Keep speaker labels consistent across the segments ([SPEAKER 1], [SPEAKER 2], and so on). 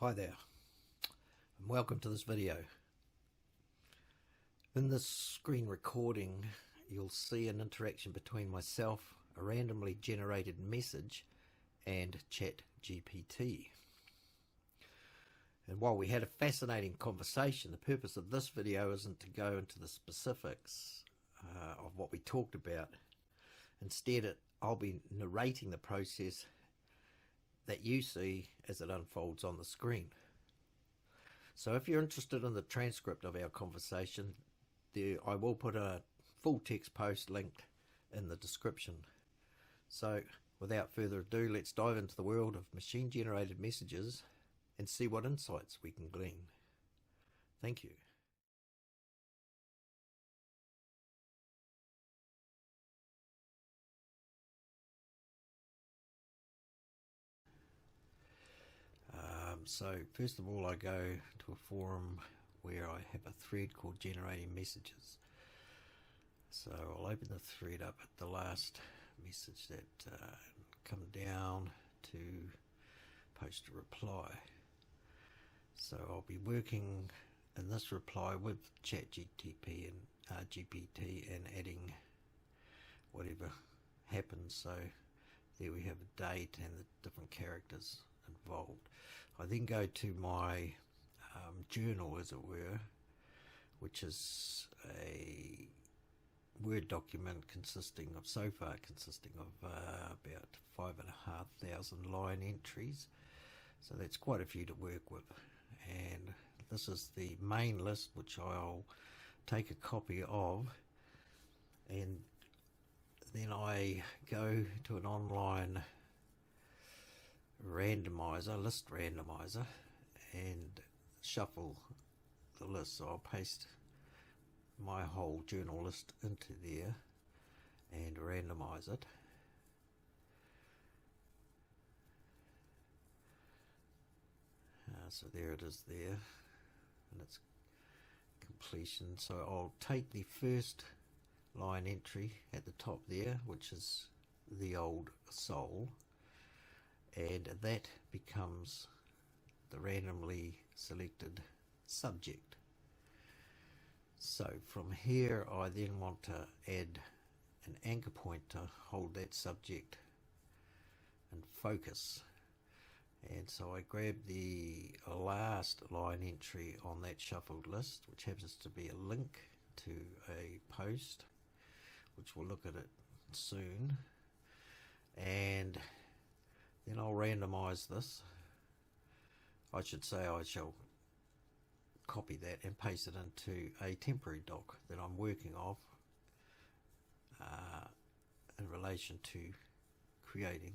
[SPEAKER 1] Hi there, and welcome to this video. In this screen recording, you'll see an interaction between myself, a randomly generated message, and Chat GPT. And while we had a fascinating conversation, the purpose of this video isn't to go into the specifics of what we talked about. Instead, I'll be narrating the process that you see as it unfolds on the screen. So if you're interested in the transcript of our conversation, I will put a full text post linked in the description. So without further ado, let's dive into the world of machine generated messages and see what insights we can glean. Thank you. So first of all, I go to a forum where I have a thread called generating messages. So I'll open the thread up at the last message that come down to post a reply. So I'll be working in this reply with Chat GPT and GPT and adding whatever happens. So there we have a date and the different characters involved. I then go to my journal, as it were, which is a Word document consisting of about 5,500 line entries. So that's quite a few to work with. And this is the main list, which I'll take a copy of, and then I go to an online list randomizer, and shuffle the list. So I'll paste my whole journal list into there and randomize it. So there it is there, and its completion. So I'll take the first line entry at the top there, which is the old soul, and that becomes the randomly selected subject. So from here I then want to add an anchor point to hold that subject and focus. And so I grab the last line entry on that shuffled list, which happens to be a link to a post, which we'll look at it soon, and then I'll randomize this. I should say I shall copy that and paste it into a temporary doc that I'm working off in relation to creating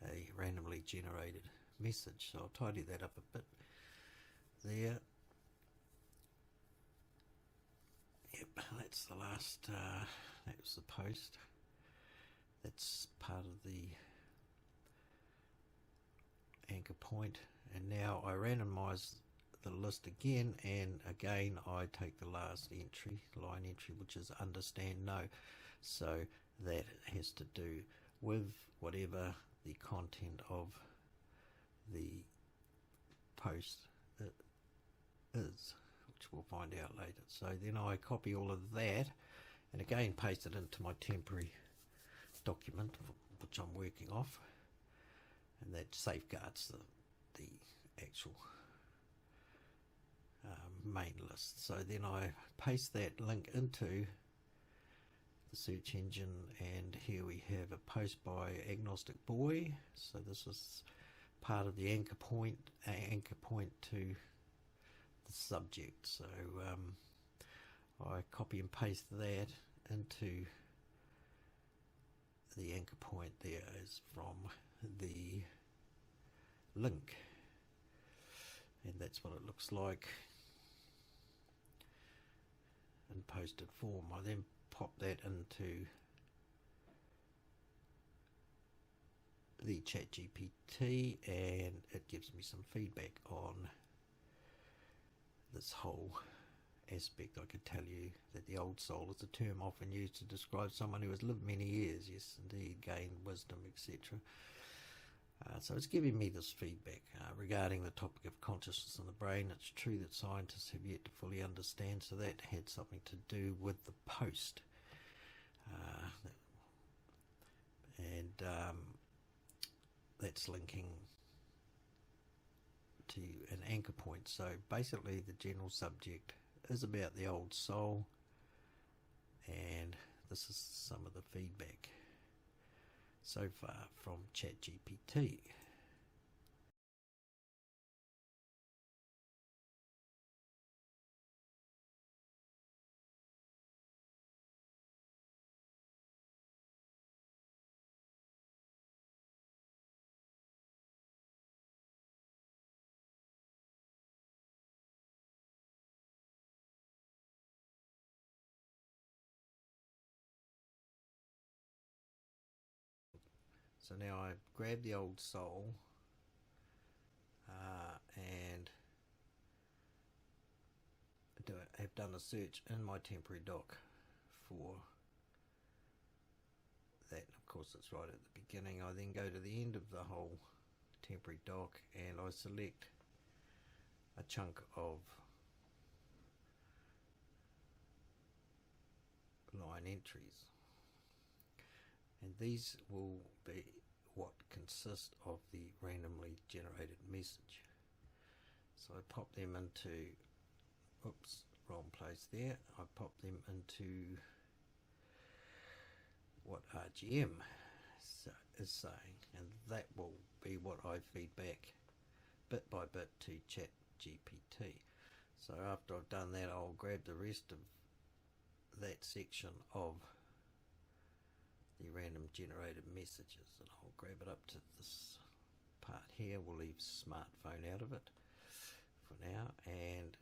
[SPEAKER 1] a randomly generated message. So I'll tidy that up a bit there. Yep, that's the last, that was the post. That's part of the anchor point, and now I randomize the list again, and again I take the last line entry, which is understand no. So that has to do with whatever the content of the post is, which we'll find out later. So then I copy all of that and again paste it into my temporary document, which I'm working off, and that safeguards the actual main list. So then I paste that link into the search engine, and here we have a post by Agnostic Boy. So this is part of the anchor point to the subject. So I copy and paste that into the anchor point there as from the link, and that's what it looks like in posted form. I then pop that into the Chat GPT, and it gives me some feedback on this whole aspect. I could tell you that the old soul is a term often used to describe someone who has lived many years, yes indeed, gained wisdom, etc. So it's giving me this feedback regarding the topic of consciousness in the brain. It's true that scientists have yet to fully understand, so that had something to do with the post. And that's linking to an anchor point. So basically the general subject is about the old soul, and this is some of the feedback so far from Chat GPT. So now I've grabbed the old soul and have done a search in my temporary doc for that. Of course, it's right at the beginning. I then go to the end of the whole temporary doc and I select a chunk of line entries, and these will be what consist of the randomly generated message. So I pop them into, oops, wrong place there. I pop them into what RGM is saying, and that will be what I feed back bit by bit to Chat GPT. So after I've done that, I'll grab the rest of that section of the random generated messages and I'll grab it up to this part here. We'll leave smartphone out of it for now and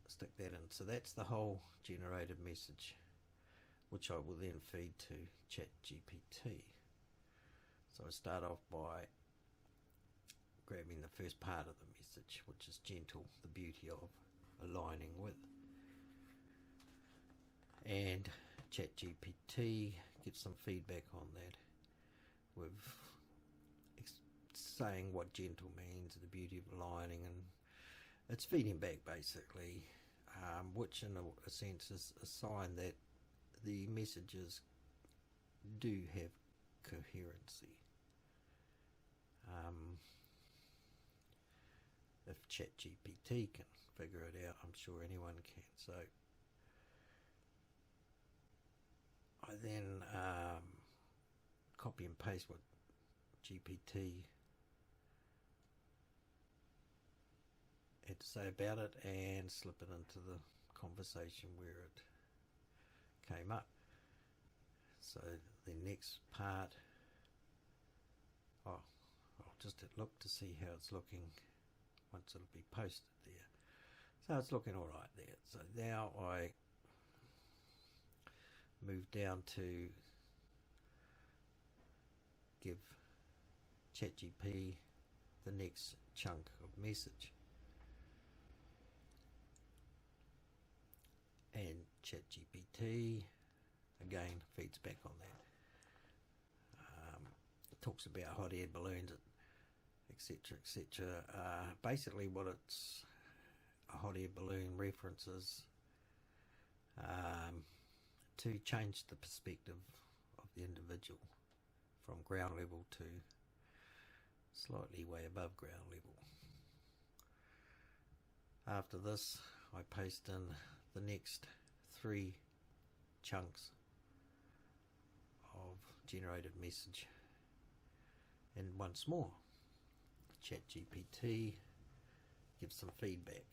[SPEAKER 1] stick that in. So that's the whole generated message, which I will then feed to Chat GPT. So I start off by grabbing the first part of the message, which is gentle, the beauty of aligning with. And Chat GPT gets some feedback on that with saying what gentle means, the beauty of aligning, and it's feeding back basically, which in a sense is a sign that the messages do have coherency. If ChatGPT can figure it out, I'm sure anyone can. So I then copy and paste what GPT had to say about it and slip it into the conversation where it came up. So the next part, I'll just look to see how it's looking once it'll be posted there. So it's looking all right there. So now I move down to give ChatGPT the next chunk of message, and ChatGPT again feeds back on that. It talks about hot air balloons, etc., etc. Basically what it's a hot air balloon references to change the perspective of the individual from ground level to slightly way above ground level. After this, I paste in the next 3 chunks of generated message, and once more ChatGPT gives some feedback.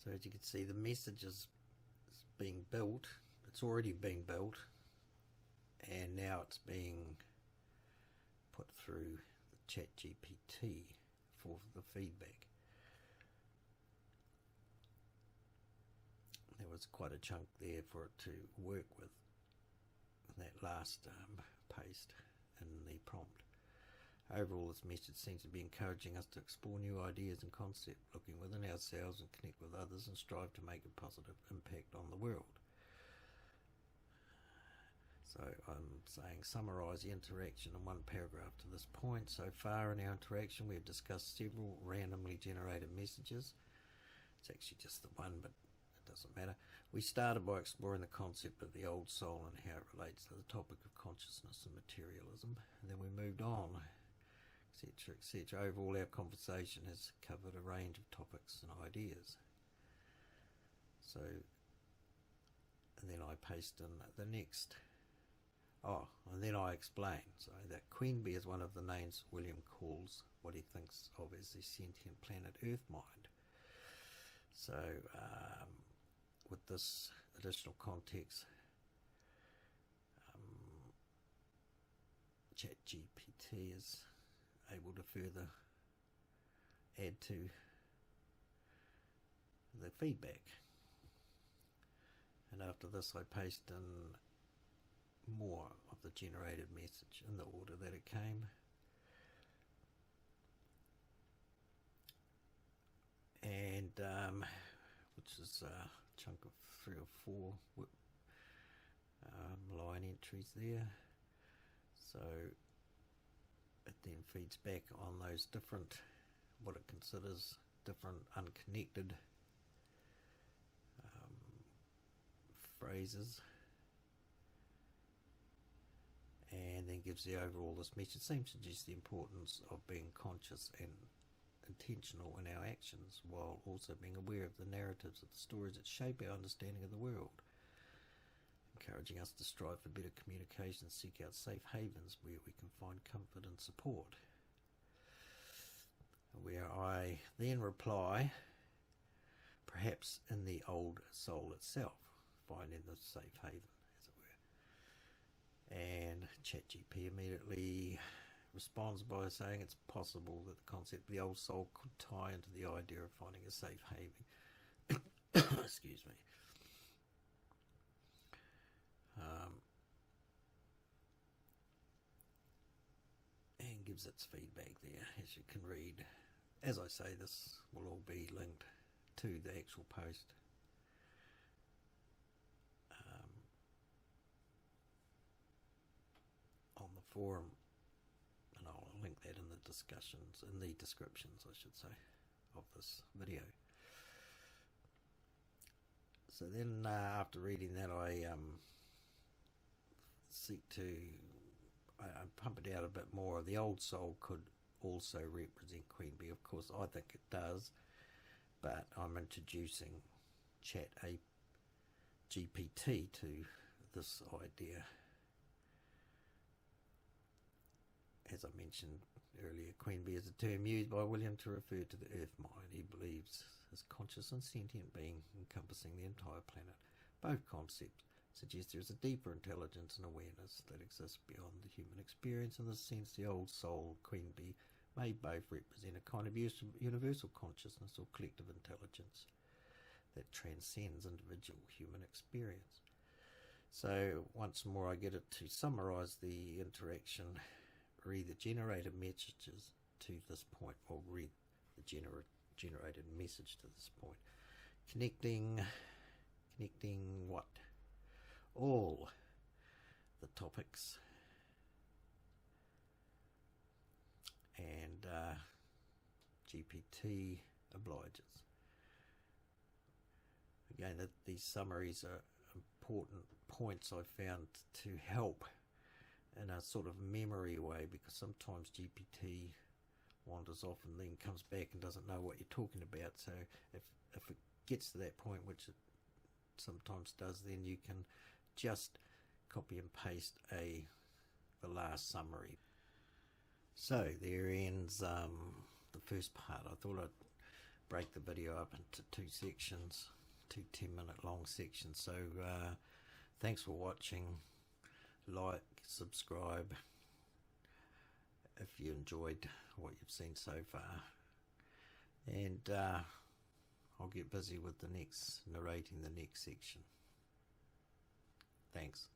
[SPEAKER 1] So as you can see, the message is being built. It's already been built, and now it's being put through the ChatGPT for the feedback. There was quite a chunk there for it to work with in that last paste in the prompt. Overall, this message seems to be encouraging us to explore new ideas and concepts, looking within ourselves and connect with others, and strive to make a positive impact on the world. So I'm saying summarise the interaction in one paragraph to this point. So far in our interaction, we have discussed several randomly generated messages. It's actually just the one, but it doesn't matter. We started by exploring the concept of the old soul and how it relates to the topic of consciousness and materialism. And then we moved on, etc., etc. Overall, our conversation has covered a range of topics and ideas. So, and then I paste in the next. Oh, and then I explain, so that Queen Bee is one of the names William calls what he thinks of as the sentient planet Earth mind. So, with this additional context, Chat GPT is able to further add to the feedback. And after this, I paste in more of the generated message in the order that it came. And which is a chunk of 3 or 4 line entries there. So it then feeds back on those different, what it considers different unconnected phrases, and then gives the overall, this message seems to suggest the importance of being conscious and intentional in our actions, while also being aware of the narratives of the stories that shape our understanding of the world, encouraging us to strive for better communication, seek out safe havens where we can find comfort and support. Where I then reply, perhaps in the old soul itself, finding the safe haven, as it were. And ChatGPT immediately responds by saying it's possible that the concept of the old soul could tie into the idea of finding a safe haven. Excuse me. And gives its feedback there, as you can read. As I say, this will all be linked to the actual post. On the forum, and I'll link that in the discussions, in the descriptions, I should say, of this video. So then, after reading that, I seek to, I pump it out a bit more. The old soul could also represent Queen Bee. Of course, I think it does, but I'm introducing Chat GPT to this idea. As I mentioned earlier, Queen Bee is a term used by William to refer to the Earth mind. He believes is conscious and sentient being encompassing the entire planet. Both concepts suggest there is a deeper intelligence and awareness that exists beyond the human experience. In this sense, the old soul, Queen Bee, may both represent a kind of universal consciousness or collective intelligence that transcends individual human experience. So once more, I get it to summarize the interaction. Read the generated messages to this point, or read the generated message to this point. Connecting what? All the topics, and GPT obliges. Again, these summaries are important points I found to help in a sort of memory way, because sometimes GPT wanders off and then comes back and doesn't know what you're talking about. So if it gets to that point, which it sometimes does, then you can just copy and paste the last summary. So there ends the first part. I thought I'd break the video up into 2 sections, 2 10-minute long sections. So thanks for watching. Like, subscribe if you enjoyed what you've seen so far, and I'll get busy with narrating the next section. Thanks.